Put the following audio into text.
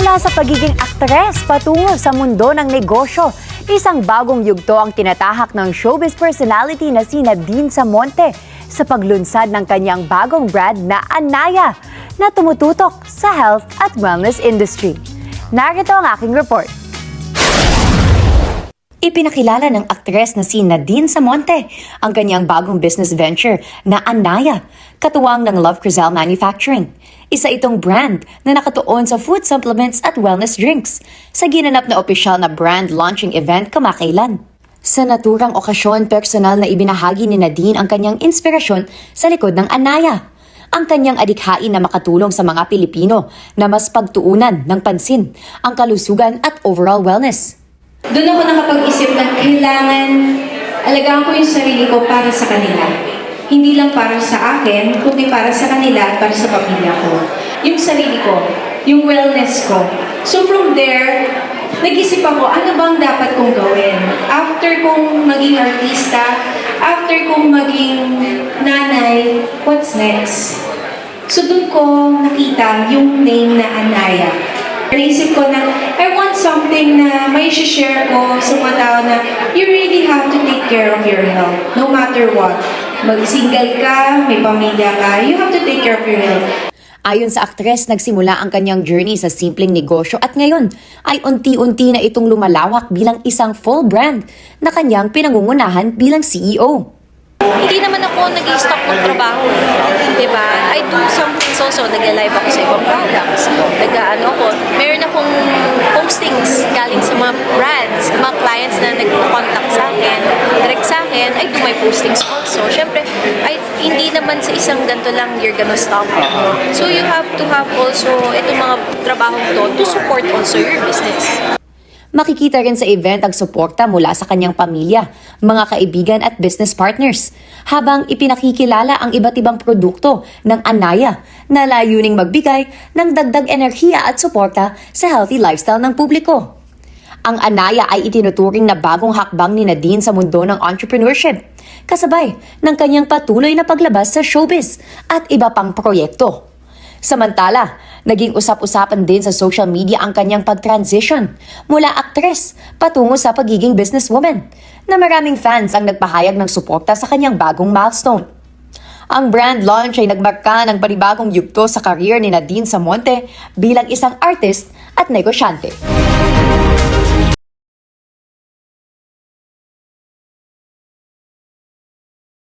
Mula sa pagiging aktres patungo sa mundo ng negosyo, isang bagong yugto ang tinatahak ng showbiz personality na si Nadine Samonte sa paglunsad ng kanyang bagong brand na Anaya na tumututok sa health at wellness industry. Narito ang aking report. Ipinakilala ng aktres na si Nadine Samonte ang kanyang bagong business venture na Anaya, katuwang ng Love Crizel Manufacturing. Isa itong brand na nakatuon sa food supplements at wellness drinks sa ginanap na opisyal na brand launching event kamakailan. Sa naturang okasyon, personal na ibinahagi ni Nadine ang kanyang inspirasyon sa likod ng Anaya. Ang kanyang adikhain na makatulong sa mga Pilipino na mas pagtuunan ng pansin ang kalusugan at overall wellness. Doon ako nakapag-isip na kailangan alagaan ko yung sarili ko para sa kanila. Hindi lang para sa akin, kundi para sa kanila at para sa pamilya ko. Yung sarili ko, yung wellness ko. So from there, nag-isip ako, ano bang dapat kong gawin? After kong maging artista, after kong maging nanay, what's next? So doon ko nakita yung name na Anaya. Naisip ko na, I want something na may share ko sa mga tao na you really have to take care of your health, no matter what. Mag-single ka, may pamilya ka, you have to take care of your health. Ayon sa aktres, nagsimula ang kanyang journey sa simpleng negosyo at ngayon ay unti-unti na itong lumalawak bilang isang full brand na kanyang pinangungunahan bilang CEO. Hindi naman ako nag-stop ng trabaho. Diba? I do some things also. Nag-live ako sa ibang products. Meron akong postings galing sa mga brands, mga clients na nag-contact sa akin, direct sa akin, I do my postings also. Siyempre, hindi naman sa isang ganito lang you're gonna stop. So you have to have also itong mga trabahong to support also your business. Makikita rin sa event ang suporta mula sa kanyang pamilya, mga kaibigan at business partners, habang ipinakikilala ang iba't ibang produkto ng Anaya na layuning magbigay ng dagdag enerhiya at suporta sa healthy lifestyle ng publiko. Ang Anaya ay itinuturing na bagong hakbang ni Nadine sa mundo ng entrepreneurship, kasabay ng kanyang patuloy na paglabas sa showbiz at iba pang proyekto. Samantala, naging usap-usapan din sa social media ang kanyang pag-transition mula aktres patungo sa pagiging businesswoman na maraming fans ang nagpahayag ng suporta sa kanyang bagong milestone. Ang brand launch ay nagmarka ng panibagong yugto sa career ni Nadine Samonte bilang isang artist at negosyante.